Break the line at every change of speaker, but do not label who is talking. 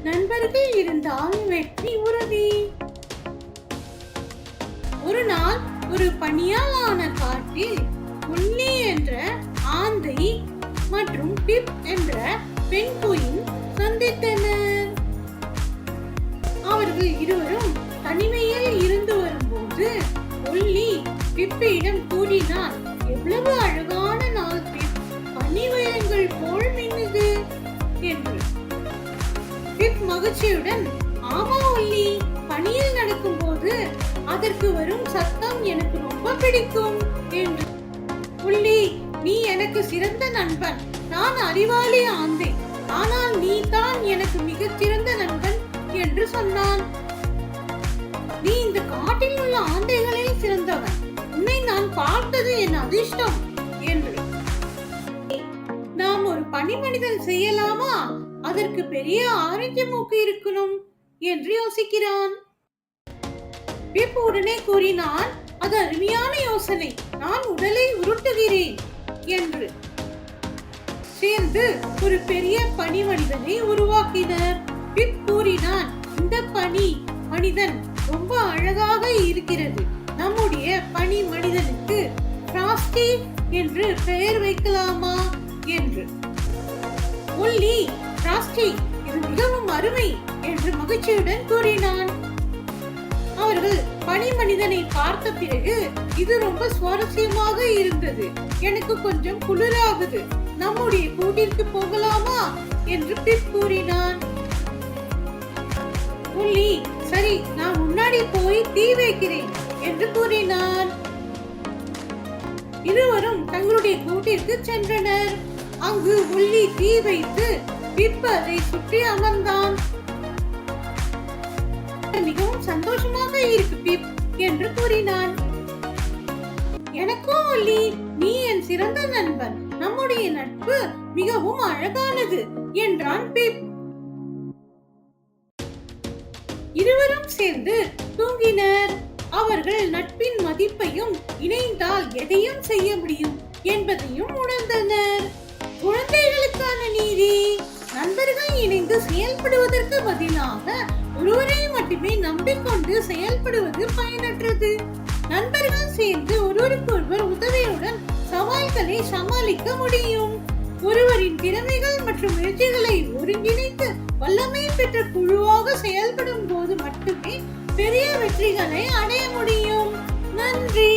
நண்பர்கள் இருந்தால் வெற்றி உறுதி. ஒரு நாள் ஒரு பனியால் ஆன காட்டில் ஒல்லி என்ற ஆந்தை மற்றும் பிப் என்ற பெண் குயின் சந்தித்தனர். அவர்கள் இருவரும் தனிமையில் இருந்து வரும்போது ஒல்லி பிப்பிடம் கூறினார், எவ்வளவு அழகான நாள் பிப், பனி வயல்கள் போல் மின்னுது என்று. பிப் மகிழ்ச்சியுடன், ஆமா ஒல்லி, பனியில் நடக்கும் போது அதற்கு வரும் சத்தம் எனக்கு ரொம்ப பிடிக்கும் என்று. ஒல்லி, நீ எனக்கு சிறந்த நண்பன், நான் அறிவாளி ஆந்தை, ஆனால் நீ தான் எனக்கு மிகச் சிறந்த நண்பன் என்று சொன்னான். நீ இந்த காட்டில் உள்ள ஆந்தைகளில் சிறந்தவன், உன்னை நான் பார்த்தது என் அதிர்ஷ்டம் என்று. நாம் ஒரு பனி மனிதன் செய்யலாமா? அதற்கு பெரிய ஆரஞ்சு மூக்கு இருக்கணும் என்று யோசிக்கிறான். பிப் உடனே கூறினான், அது அருமையான யோசனை, நான் உடலை உருட்டுகிறேன் என்று. சேர்ந்து ஒரு பெரிய பனி மனிதனை உருவாக்கினர். பிப் கூறினான், இந்த பனி மனிதன் ரொம்ப அழகாக இருக்கிறது, நம்முடைய பனி மனிதனுக்கு ஃப்ராஸ்டி என்று பெயர் வைக்கலாமா என்று. ஒல்லி, ஃப்ராஸ்டி, இது மிகவும் அருமை என்று மகிழ்ச்சியுடன் கூறினான். அவர்கள் பனி மனிதனை பார்த்த பிறகு, இது ரொம்ப சுவாரஸ்யமாக இருந்தது, எனக்கு கொஞ்சம் குளிராகுது, நம்முடைய கூட்டிற்கு போகலாமா என்று பிப் கூறினான். ஒல்லி, சரி, நான் முன்னாடி போய் தீ வைக்கிறேன் என்று கூறினான். இருவரும் தங்களுடைய கூட்டிற்கு சென்றனர். அங்கு ஒல்லி தீ வைத்து பிப் அதை சுற்றி அமர்ந்தான். மிகவும் சந்தோஷமாக இருக்கு பிப் என்று கூறினான். எனக்கும் ஒல்லி, நீ என் சிறந்த நண்பன், நம்முடைய நட்பு மிகவும் அழகானது என்றான் பிப். இருவரும் சேர்ந்து தூங்கினர். அவர்கள் நட்பின் மதிப்பையும் இணைந்தால் எதையும் செய்ய முடியும் என்பதையும் உணர்ந்தனர். குழந்தைகளுக்கான நீதி, நண்பர்கள் இணைந்து செயல்படுவதற்கு பதிலாக ஒருவரை மட்டுமே நம்பிக்கொண்டு செயல்படுவது பயனற்றது. நண்பர்கள் சேர்ந்து ஒருவருக்கொருவர் உதவியுடன் சவால்களை சமாளிக்க முடியும். ஒருவரின் திறமைகள் மற்றும் முயற்சிகளை ஒருங்கிணைத்து வல்லமை பெற்ற குழுவாக செயல்படும் போது மட்டுமே பெரிய வெற்றிகளை அடைய முடியும். நன்றி.